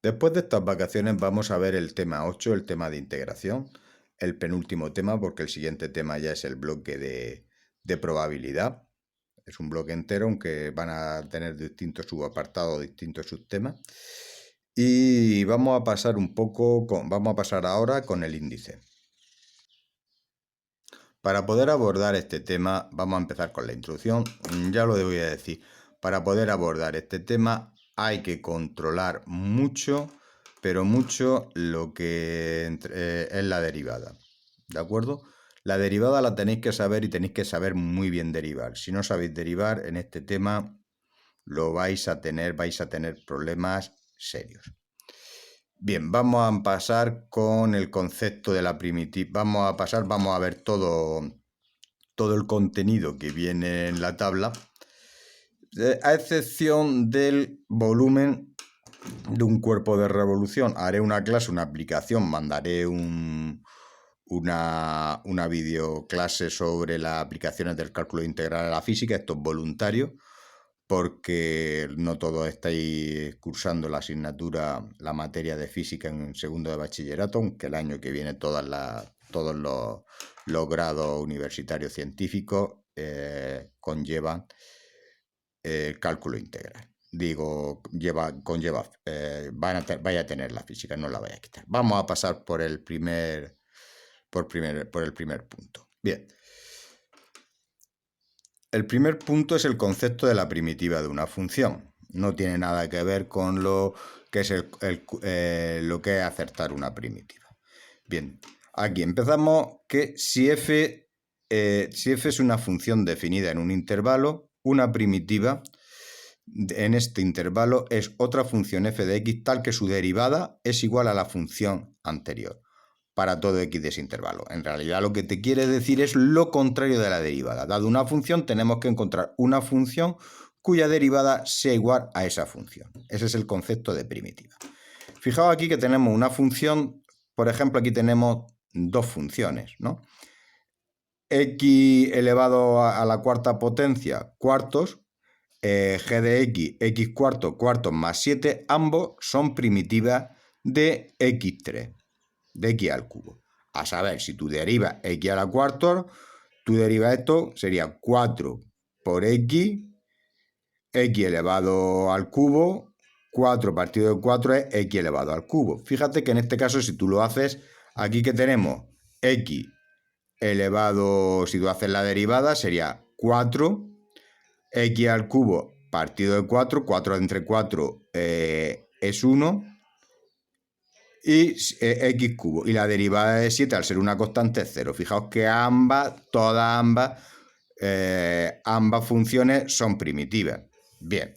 Después de estas vacaciones vamos a ver el tema 8, el tema de integración, el penúltimo tema, porque el siguiente tema ya es el bloque de probabilidad. Es un bloque entero, aunque van a tener distintos subapartados, distintos subtemas. Y vamos a pasar vamos a pasar ahora con el índice. Para poder abordar este tema, vamos a empezar con la introducción. Ya lo voy a decir. Para poder abordar este tema hay que controlar mucho, pero mucho lo que es la derivada. ¿De acuerdo? La derivada la tenéis que saber y tenéis que saber muy bien derivar. Si no sabéis derivar en este tema, vais a tener problemas serios. Bien, vamos a pasar con el concepto de la primitiva. Vamos a ver todo el contenido que viene en la tabla, a excepción del volumen de un cuerpo de revolución. Haré una clase, una aplicación, mandaré una videoclase sobre las aplicaciones del cálculo integral a la física. Esto es voluntario, porque no todos estáis cursando la asignatura, la materia de física en segundo de bachillerato, aunque el año que viene todos los grados universitarios científicos conllevan cálculo integral. Digo, vaya a tener la física, no la vaya a quitar. Vamos a pasar por el primer punto. Bien. El primer punto es el concepto de la primitiva de una función. No tiene nada que ver con lo que es lo que es acertar una primitiva. Bien, aquí empezamos que si f es una función definida en un intervalo, una primitiva en este intervalo es otra función f de x tal que su derivada es igual a la función anterior para todo x de ese intervalo. En realidad lo que te quiere decir es lo contrario de la derivada. Dado una función, tenemos que encontrar una función cuya derivada sea igual a esa función. Ese es el concepto de primitiva. Fijaos aquí que tenemos una función, por ejemplo, aquí tenemos dos funciones, ¿no? X elevado a la cuarta potencia, cuartos, g de x cuartos más 7, ambos son primitivas de x3, de x al cubo. A saber, si tú derivas x a la cuarta, tú derivas esto, sería 4 por x elevado al cubo, 4 partido de 4 es x elevado al cubo. Fíjate que en este caso, si tú lo haces, aquí que tenemos x elevado, si tú haces la derivada, sería 4 x al cubo partido de 4, 4 entre 4 es 1, y x cubo. Y la derivada de 7, al ser una constante, es 0. Fijaos que todas ambas funciones son primitivas. Bien.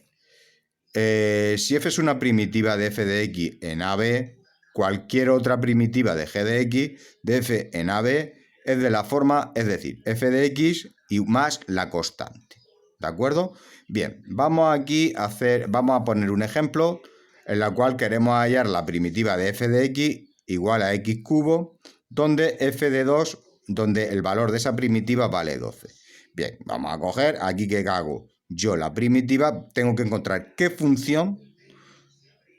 Si f es una primitiva de f de x en AB, cualquier otra primitiva de g de x de f en AB es de la forma, es decir, f de x y más la constante. ¿De acuerdo? Bien, vamos a poner un ejemplo en la cual queremos hallar la primitiva de f de x igual a x cubo, donde f de 2, donde el valor de esa primitiva vale 12. Bien, vamos a coger, aquí que hago yo la primitiva, tengo que encontrar qué función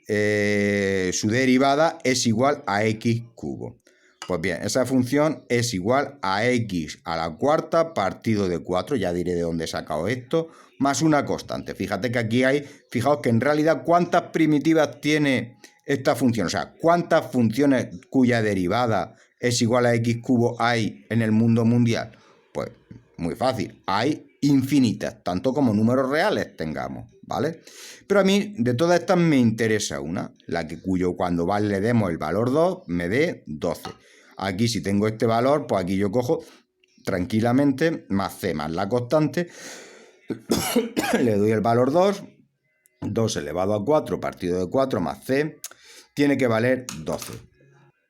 su derivada es igual a x cubo. Pues bien, esa función es igual a x a la cuarta partido de 4, ya diré de dónde he sacado esto, más una constante. Fíjate que aquí fijaos que en realidad cuántas primitivas tiene esta función, o sea, cuántas funciones cuya derivada es igual a x cubo hay en el mundo mundial. Pues muy fácil, hay infinitas, tanto como números reales tengamos, ¿vale? Pero a mí de todas estas me interesa una, la que cuando le demos el valor 2 me dé 12. Aquí si tengo este valor, pues aquí yo cojo tranquilamente más c más la constante, le doy el valor 2, 2 elevado a 4 partido de 4 más c, tiene que valer 12.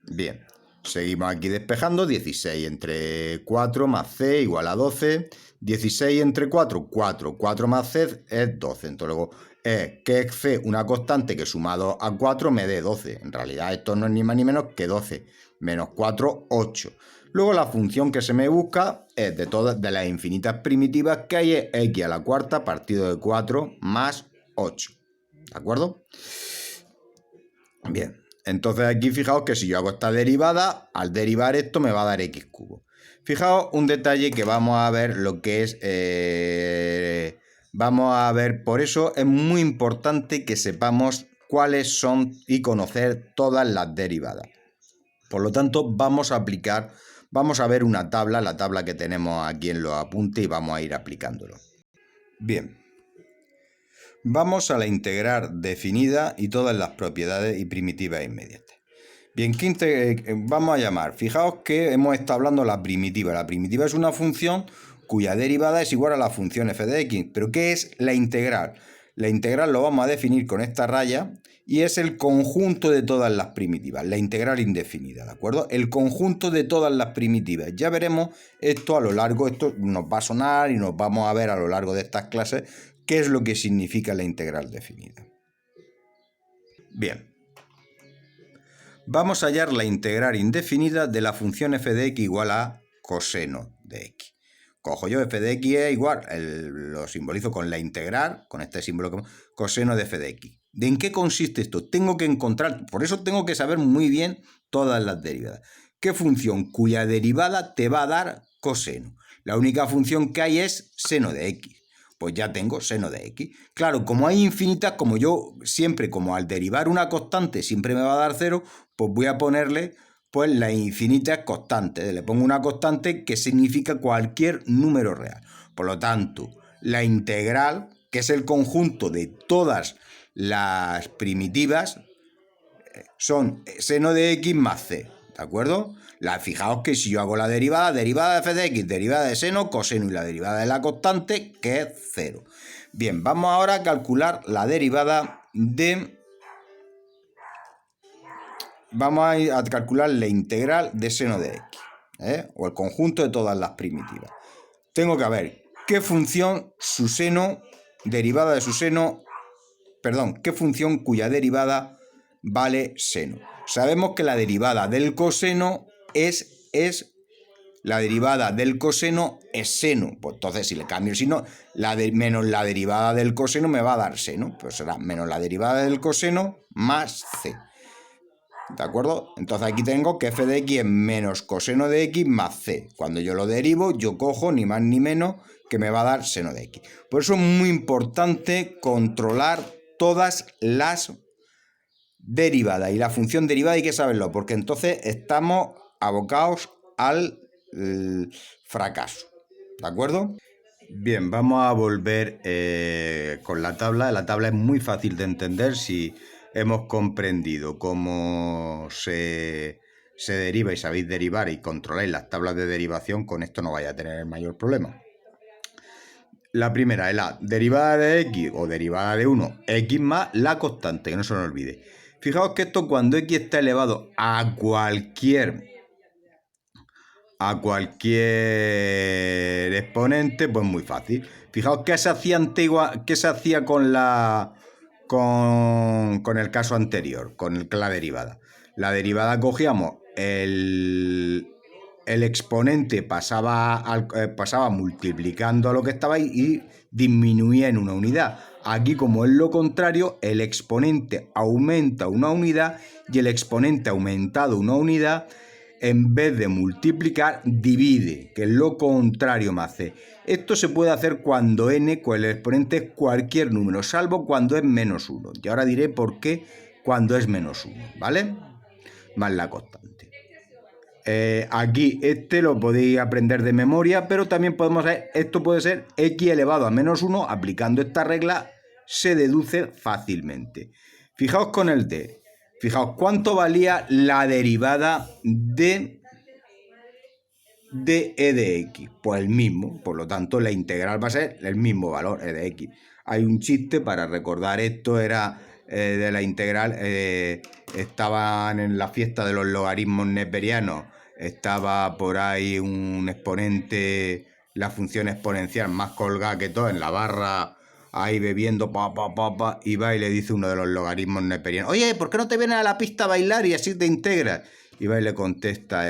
Bien, seguimos aquí despejando, 16 entre 4 más c igual a 12, 16 entre 4, 4, 4 más c es 12, entonces luego que es c una constante que sumado a 4 me dé 12, en realidad esto no es ni más ni menos que 12, menos 4, 8. Luego la función que se me busca es de las infinitas primitivas que hay, es x a la cuarta partido de 4 más 8, ¿de acuerdo? Bien, entonces aquí fijaos que si yo hago esta derivada, al derivar esto me va a dar x cubo. Fijaos un detalle que vamos a ver lo que es... vamos a ver, por eso es muy importante que sepamos cuáles son y conocer todas las derivadas. Por lo tanto, vamos a ver una tabla, la tabla que tenemos aquí en los apuntes y vamos a ir aplicándolo. Bien. Vamos a la integral definida y todas las propiedades y primitivas inmediatas. Bien, ¿qué vamos a llamar? Fijaos que hemos estado hablando de la primitiva. La primitiva es una función cuya derivada es igual a la función f de x. ¿Pero qué es la integral? La integral lo vamos a definir con esta raya y es el conjunto de todas las primitivas, la integral indefinida, ¿de acuerdo? El conjunto de todas las primitivas. Ya veremos esto a lo largo, esto nos va a sonar y nos vamos a ver a lo largo de estas clases qué es lo que significa la integral definida. Bien. Vamos a hallar la integral indefinida de la función f de x igual a coseno de x. Cojo yo f de x es igual, lo simbolizo con la integral, con este símbolo coseno de f de x. ¿De en qué consiste esto? Tengo que encontrar, por eso tengo que saber muy bien todas las derivadas. ¿Qué función cuya derivada te va a dar coseno? La única función que hay es seno de x. Pues ya tengo seno de x. Claro, como hay infinitas, como yo siempre, como al derivar una constante siempre me va a dar 0, pues voy a ponerle pues la infinita constante. Le pongo una constante que significa cualquier número real. Por lo tanto, la integral, que es el conjunto de todas las primitivas, son seno de x más c, ¿de acuerdo? Fijaos que si yo hago la derivada de f de x, derivada de seno, coseno y la derivada de la constante, que es 0. Bien, vamos ahora a calcular la derivada de... Vamos a calcular la integral de seno de x, o el conjunto de todas las primitivas. Tengo que ver qué función su seno, derivada de su seno, perdón, qué función cuya derivada vale seno. Sabemos que la derivada del coseno es la derivada del coseno es seno. Pues entonces, si le cambio el signo, menos la derivada del coseno me va a dar seno. Pues será menos la derivada del coseno más c. ¿De acuerdo? Entonces aquí tengo que f de x es menos coseno de x más c. Cuando yo lo derivo, yo cojo ni más ni menos que me va a dar seno de x. Por eso es muy importante controlar todas las derivadas. Y la función derivada hay que saberlo, porque entonces estamos abocados al fracaso. ¿De acuerdo? Bien, vamos a volver con la tabla. La tabla es muy fácil de entender si hemos comprendido cómo se deriva y sabéis derivar y controláis las tablas de derivación. Con esto no vais a tener el mayor problema. La primera es la derivada de x o derivada de 1, x más la constante, que no se nos olvide. Fijaos que esto cuando x está elevado a cualquier exponente, pues muy fácil. Fijaos que se hacía con el caso anterior, con la derivada. La derivada cogíamos el exponente, pasaba multiplicando a lo que estaba ahí y disminuía en una unidad. Aquí, como es lo contrario, el exponente aumenta una unidad y el exponente aumentado una unidad, en vez de multiplicar, divide, que es lo contrario más c. Esto se puede hacer cuando n, con el exponente es cualquier número, salvo cuando es menos 1. Y ahora diré por qué cuando es menos 1, ¿vale? Más la constante. Aquí lo podéis aprender de memoria, pero también podemos ver, esto puede ser x elevado a menos 1, aplicando esta regla se deduce fácilmente. Fijaos con el d. Fijaos cuánto valía la derivada de e de x. Pues el mismo, por lo tanto la integral va a ser el mismo valor, e de x. Hay un chiste para recordar esto, era de la integral, estaban en la fiesta de los logaritmos neperianos, estaba por ahí un exponente, la función exponencial más colgada que todo, en la barra, ahí bebiendo, y va y le dice uno de los logaritmos neperianos: oye, ¿por qué no te vienes a la pista a bailar y así te integras? Y va y le contesta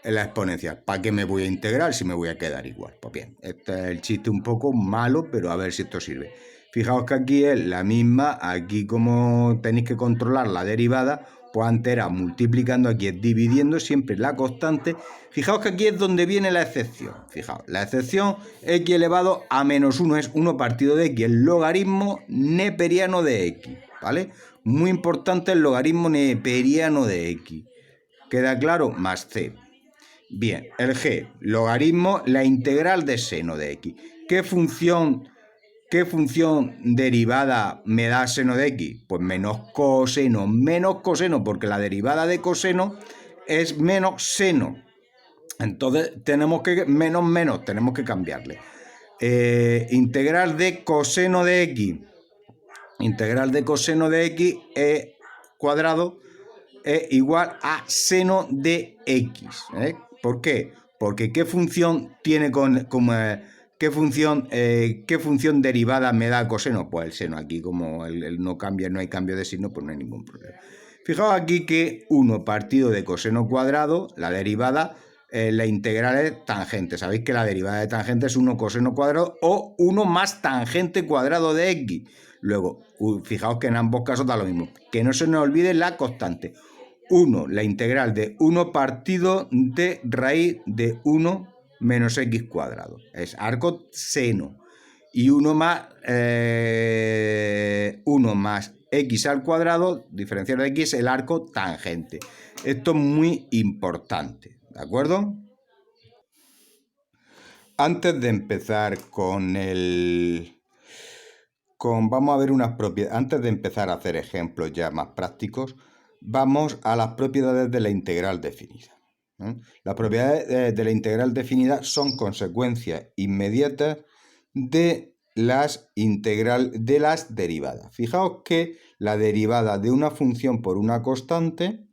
la exponencial: ¿para qué me voy a integrar si me voy a quedar igual? Pues bien, este es el chiste un poco malo, pero a ver si esto sirve. Fijaos que aquí es la misma, aquí como tenéis que controlar la derivada, pues antes era multiplicando, aquí es dividiendo, siempre la constante. Fijaos que aquí es donde viene la excepción. Fijaos, la excepción x elevado a menos 1 es 1 partido de x, el logaritmo neperiano de x, ¿vale? Muy importante el logaritmo neperiano de x. ¿Queda claro? Más c. Bien, el g, logaritmo, la integral de seno de x. ¿Qué función derivada me da seno de x? Pues menos coseno, porque la derivada de coseno es menos seno. Entonces tenemos que, menos, tenemos que cambiarle. Integral de coseno de x. Integral de coseno de x cuadrado es igual a seno de x. ¿Por qué? Porque ¿qué función tiene ¿qué función derivada me da coseno? Pues el seno. Aquí como el no cambia, no hay cambio de signo, pues no hay ningún problema. Fijaos aquí que 1 partido de coseno cuadrado, la derivada, la integral es tangente. Sabéis que la derivada de tangente es 1 coseno cuadrado o 1 más tangente cuadrado de x. Luego, fijaos que en ambos casos da lo mismo. Que no se nos olvide la constante. 1, la integral de 1 partido de raíz de 1 menos x cuadrado. Es arco seno. Y 1 más x al cuadrado, diferencial de x, el arco tangente. Esto es muy importante, ¿de acuerdo? Antes de empezar vamos a ver unas propiedades. Antes de empezar a hacer ejemplos ya más prácticos, vamos a las propiedades de la integral definida. Las propiedades de la integral definida son consecuencias inmediatas de las derivadas. Fijaos que la derivada de una función por una constante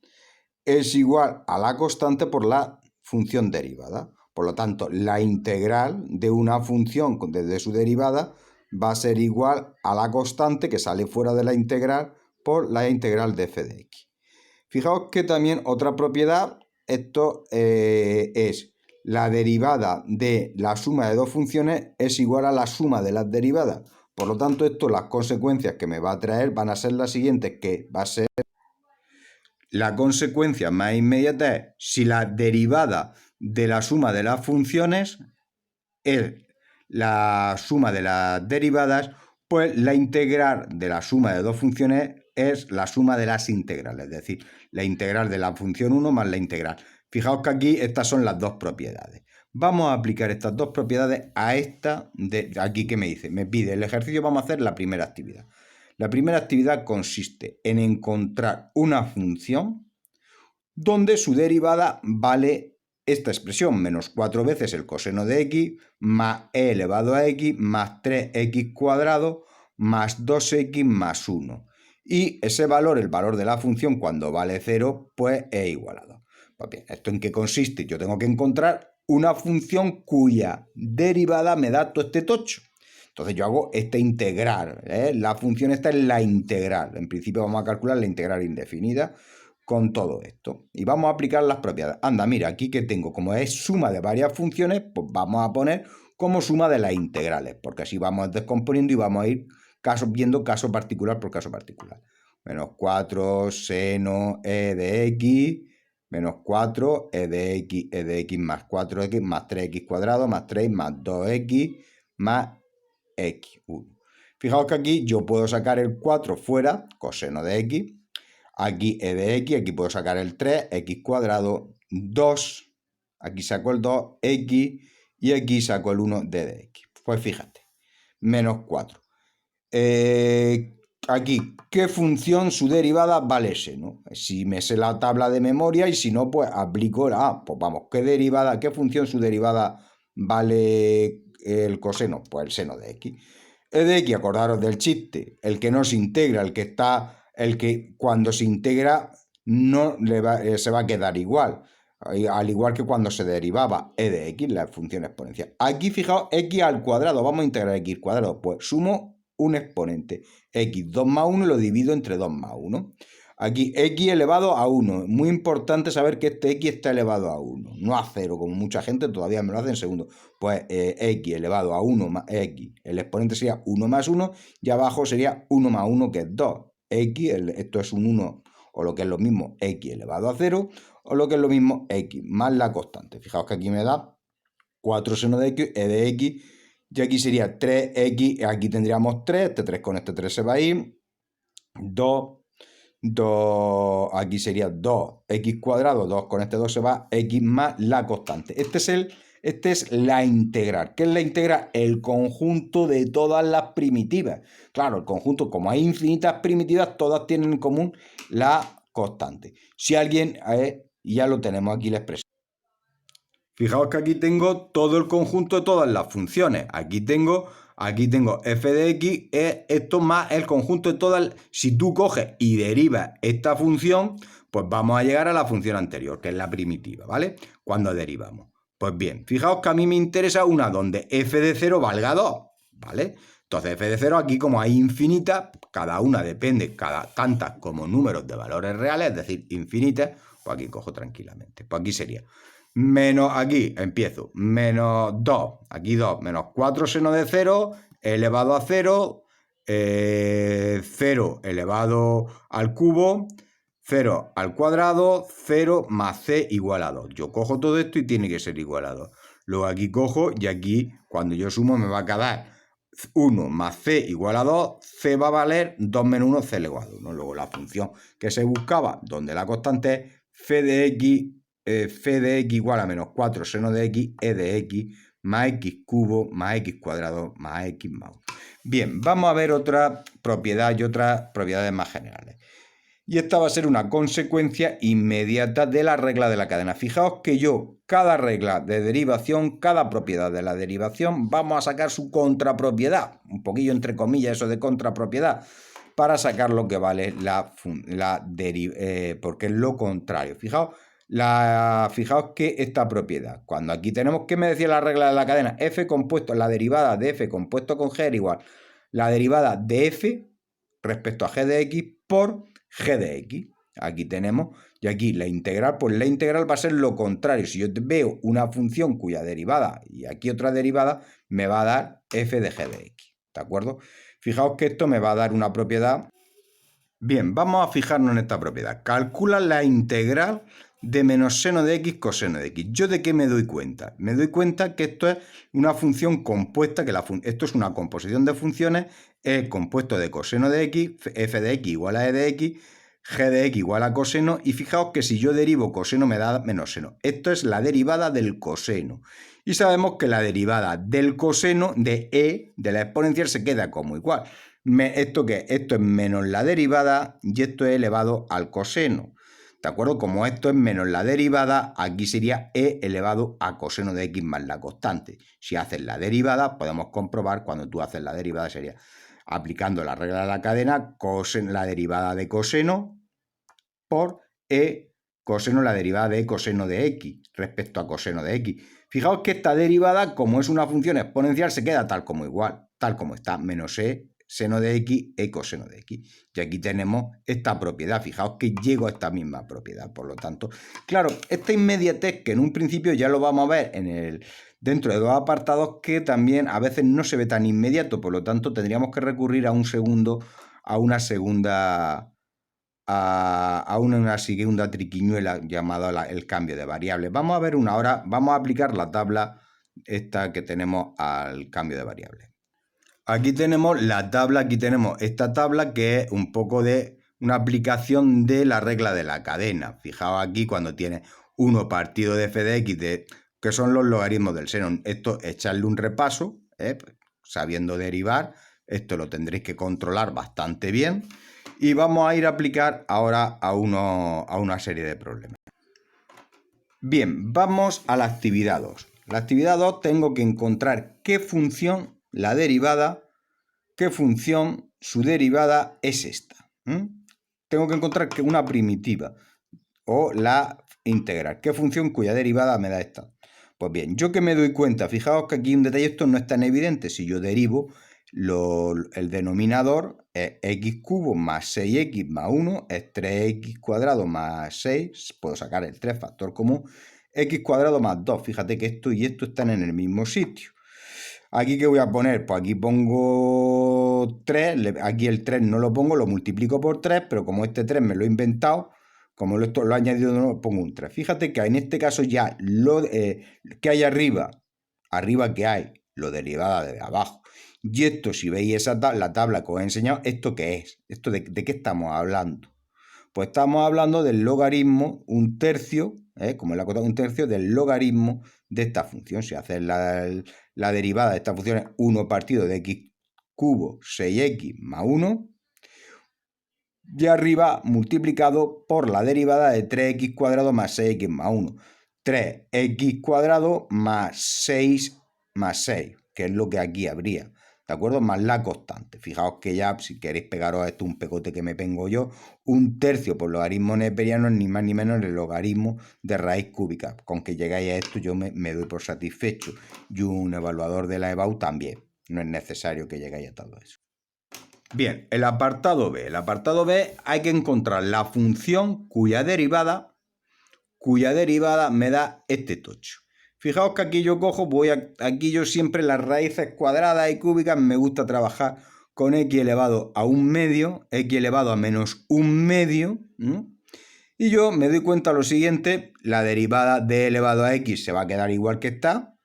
es igual a la constante por la función derivada. Por lo tanto, la integral de una función desde su derivada va a ser igual a la constante que sale fuera de la integral por la integral de f de x. Fijaos que también otra propiedad, esto es la derivada de la suma de dos funciones es igual a la suma de las derivadas. Por lo tanto, esto, las consecuencias que me va a traer van a ser las siguientes, que va a ser la consecuencia más inmediata es si la derivada de la suma de las funciones es la suma de las derivadas, pues la integral de la suma de dos funciones es la suma de las integrales, es decir, la integral de la función 1 más la integral. Fijaos que aquí estas son las dos propiedades. Vamos a aplicar estas dos propiedades a esta de aquí que me dice, me pide el ejercicio, vamos a hacer la primera actividad. La primera actividad consiste en encontrar una función donde su derivada vale esta expresión, menos 4 veces el coseno de x, más e elevado a x, más 3x cuadrado, más 2x más 1. Y ese valor, el valor de la función cuando vale 0, pues es igualado. Pues bien, ¿esto en qué consiste? Yo tengo que encontrar una función cuya derivada me da todo este tocho. Entonces yo hago esta integral, la función esta es la integral. En principio vamos a calcular la integral indefinida con todo esto. Y vamos a aplicar las propiedades. Anda, mira, aquí que tengo, como es suma de varias funciones, pues vamos a poner como suma de las integrales, porque así vamos descomponiendo y vamos a ir viendo caso particular por caso particular. Menos 4 seno e de x, menos 4 e de x más 4x más 3x cuadrado más 3 más 2x más x1. Fijaos que aquí yo puedo sacar el 4 fuera, coseno de x. Aquí e de x, aquí puedo sacar el 3, x cuadrado, 2, aquí saco el 2, x, y aquí saco el 1 de x. Pues fíjate, menos 4. Aquí, ¿qué función su derivada vale seno? Si me sé la tabla de memoria y si no, pues aplico pues vamos, ¿qué función su derivada vale el coseno? Pues el seno de x. E de x, acordaros del chiste, el que no se integra, el que cuando se integra no se va a quedar igual, al igual que cuando se derivaba e de x, la función exponencial. Aquí fijaos, x al cuadrado, vamos a integrar x cuadrado, pues sumo un exponente, x 2 más 1 y lo divido entre 2 más 1. Aquí x elevado a 1. Muy importante saber que este x está elevado a 1, no a 0, como mucha gente todavía me lo hace en segundo. Pues x elevado a 1 más x, el exponente sería 1 más 1, y abajo sería 1 más 1, que es 2. Esto es un 1, o lo que es lo mismo, x elevado a 0, o lo que es lo mismo, x más la constante. Fijaos que aquí me da 4 seno de x, y aquí sería 3x, aquí tendríamos 3, este 3 con este 3 se va a ir, 2, aquí sería 2x cuadrado, 2 con este 2 se va, x más la constante. Este es la integral. ¿Qué es la integral? El conjunto de todas las primitivas. Claro, el conjunto, como hay infinitas primitivas, todas tienen en común la constante. Si alguien, ya lo tenemos aquí la expresión. Fijaos que aquí tengo todo el conjunto de todas las funciones. Aquí tengo f de x, es esto más el conjunto de todas. Si tú coges y derivas esta función, pues vamos a llegar a la función anterior, que es la primitiva, ¿vale? Cuando derivamos. Pues bien, fijaos que a mí me interesa una donde f de 0 valga 2, ¿vale? Entonces f de 0 aquí, como hay infinitas, cada una depende, tantas como números de valores reales, es decir, infinitas, pues aquí cojo tranquilamente. Pues aquí sería menos, aquí empiezo, menos 2, aquí 2, menos 4 seno de 0 elevado a 0, 0 elevado al cubo, 0 al cuadrado, 0 más c igual a 2. Yo cojo todo esto y tiene que ser igual a 2. Luego aquí cojo y aquí, cuando yo sumo, me va a quedar 1 más c igual a 2, c va a valer 2 menos 1, c elevado a 1. Luego la función que se buscaba, donde la constante es f de x igual a menos 4 seno de x, e de x, más x cubo, más x cuadrado, más x más 1. Bien, vamos a ver otra propiedad y otras propiedades más generales. Y esta va a ser una consecuencia inmediata de la regla de la cadena. Fijaos que yo, cada regla de derivación, cada propiedad de la derivación, vamos a sacar su contrapropiedad. Un poquillo entre comillas eso de contrapropiedad, para sacar lo que vale porque es lo contrario. Fijaos que esta propiedad, cuando aquí tenemos, ¿qué me decía la regla de la cadena? F compuesto, la derivada de f compuesto con g era igual la derivada de f respecto a g de x por g de x. Aquí tenemos, y aquí la integral, pues la integral va a ser lo contrario. Si yo veo una función cuya derivada y aquí otra derivada, me va a dar f de g de x, ¿de acuerdo? Fijaos que esto me va a dar una propiedad. Bien, vamos a fijarnos en esta propiedad. Calcula la integral de menos seno de x coseno de x. ¿Yo de qué me doy cuenta? Me doy cuenta que esto es una función compuesta, que esto es una composición de funciones, es compuesto de coseno de x, f de x igual a e de x, g de x igual a coseno, y fijaos que si yo derivo coseno me da menos seno. Esto es la derivada del coseno. Y sabemos que la derivada del coseno de e, de la exponencial, se queda como igual. ¿Esto qué? Esto es menos la derivada y esto es elevado al coseno. ¿De acuerdo? Como esto es menos la derivada, aquí sería e elevado a coseno de x más la constante. Si haces la derivada, podemos comprobar, cuando tú haces la derivada sería aplicando la regla de la cadena, la derivada de coseno por e coseno, la derivada de coseno de x respecto a coseno de x. Fijaos que esta derivada, como es una función exponencial, se queda tal como igual, tal como está, menos e seno de x, e coseno de x. Y aquí tenemos esta propiedad. Fijaos que llego a esta misma propiedad. Por lo tanto, claro, esta inmediatez, que en un principio ya lo vamos a ver dentro de dos apartados, que también a veces no se ve tan inmediato. Por lo tanto, tendríamos que recurrir a una segunda triquiñuela llamada el cambio de variables. Vamos a ver vamos a aplicar la tabla esta que tenemos al cambio de variables. Aquí tenemos la tabla, aquí tenemos esta tabla que es un poco de una aplicación de la regla de la cadena. Fijaos aquí cuando tiene 1 partido de f de x, que son los logaritmos del seno. Esto, echarle un repaso, sabiendo derivar, esto lo tendréis que controlar bastante bien. Y vamos a ir a aplicar ahora a una serie de problemas. Bien, vamos a la actividad 2. La actividad 2 tengo que encontrar qué función, la derivada, qué función, su derivada es esta. Tengo que encontrar una primitiva o la integral. ¿Qué función cuya derivada me da esta? Pues bien, yo que me doy cuenta, fijaos que aquí un detalle, esto no es tan evidente. Si yo derivo el denominador es x cubo más 6x más 1 es 3x cuadrado más 6, puedo sacar el 3 factor común, x cuadrado más 2, fíjate que esto y esto están en el mismo sitio. Aquí, ¿qué voy a poner? Pues aquí pongo 3, aquí el 3 no lo pongo, lo multiplico por 3, pero como este 3 me lo he inventado, como lo he añadido de nuevo, pongo un 3. Fíjate que en este caso ya que hay arriba que hay, lo derivada de abajo. Y esto, si veis la tabla que os he enseñado, ¿esto qué es? ¿Esto de qué estamos hablando? Pues estamos hablando del logaritmo, un tercio, como le ha costado un tercio del logaritmo de esta función. Si haces la derivada de esta función es 1 partido de x cubo 6x más 1, y arriba multiplicado por la derivada de 3x cuadrado más 6x más 1. 3x cuadrado más 6 más 6, que es lo que aquí habría, ¿de acuerdo? Más la constante. Fijaos que ya, si queréis pegaros a esto un pegote que me pongo yo, un tercio por logaritmo neperiano es ni más ni menos el logaritmo de raíz cúbica. Con que llegáis a esto yo me doy por satisfecho. Y un evaluador de la EBAU también. No es necesario que llegáis a todo eso. Bien, el apartado B. El apartado B hay que encontrar la función cuya derivada me da este tocho. Fijaos que aquí yo cojo, aquí yo siempre las raíces cuadradas y cúbicas me gusta trabajar con x elevado a un medio, x elevado a menos un medio, y yo me doy cuenta de lo siguiente, la derivada de elevado a x se va a quedar igual que está,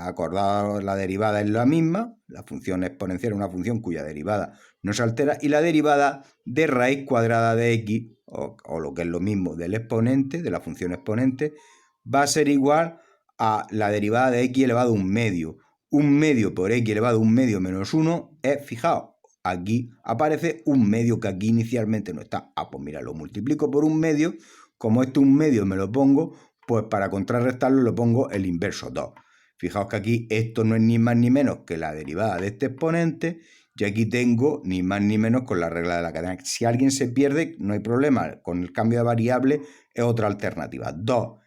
acordado, la derivada es la misma, la función exponencial es una función cuya derivada no se altera, y la derivada de raíz cuadrada de x, o lo que es lo mismo del exponente, de la función exponente, va a ser igual a la derivada de x elevado a un medio. Un medio por x elevado a un medio menos 1 es, fijaos, aquí aparece un medio que aquí inicialmente no está. Pues mira, lo multiplico por un medio, como esto un medio me lo pongo, pues para contrarrestarlo le pongo el inverso 2. Fijaos que aquí esto no es ni más ni menos que la derivada de este exponente, y aquí tengo ni más ni menos con la regla de la cadena. Si alguien se pierde, no hay problema. Con el cambio de variable es otra alternativa. 2e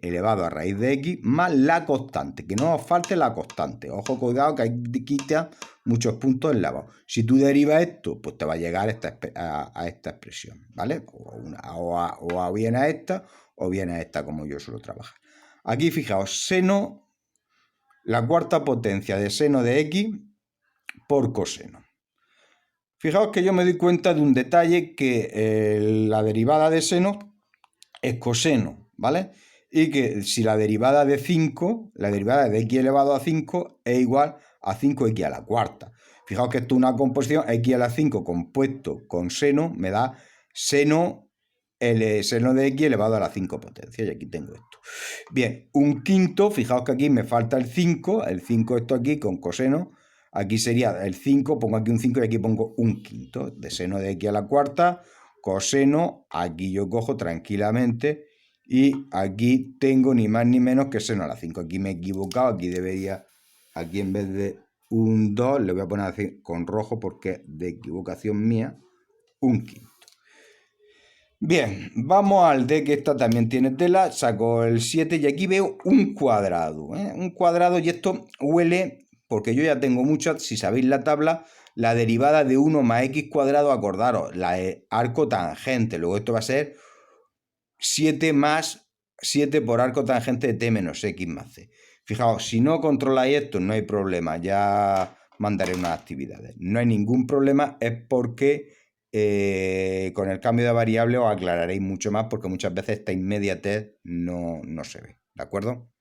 elevado a raíz de x más la constante. Que no os falte la constante. Ojo, cuidado, que hay quita muchos puntos en la base. Si tú derivas esto, pues te va a llegar a esta expresión, ¿vale? O bien a esta, o bien a esta, como yo suelo trabajar. Aquí, fijaos, seno, la cuarta potencia de seno de x por coseno. Fijaos que yo me doy cuenta de un detalle, que la derivada de seno es coseno, ¿vale? Y que si la derivada de 5, la derivada de x elevado a 5 es igual a 5x a la cuarta. Fijaos que esto es una composición, x a la 5 compuesto con seno me da seno, el seno de x elevado a la 5 potencia, y aquí tengo esto. Bien, un quinto, fijaos que aquí me falta el 5 esto aquí con coseno, aquí sería el 5, pongo aquí un 5 y aquí pongo un quinto, de seno de x a la cuarta, coseno, aquí yo cojo tranquilamente, y aquí tengo ni más ni menos que seno a la 5. Aquí me he equivocado, aquí debería, aquí en vez de un 2, le voy a poner así con rojo porque de equivocación mía, un quinto. Bien, vamos al D, que esta también tiene tela, saco el 7 y aquí veo un cuadrado, un cuadrado, y esto huele, porque yo ya tengo muchas, si sabéis la tabla, la derivada de 1 más x cuadrado, acordaros, la arco tangente, luego esto va a ser 7 más 7 por arco tangente de t menos x más c. Fijaos, si no controláis esto no hay problema, ya mandaré unas actividades. No hay ningún problema, es porque con el cambio de variable os aclararéis mucho más, porque muchas veces esta inmediatez no se ve, ¿de acuerdo?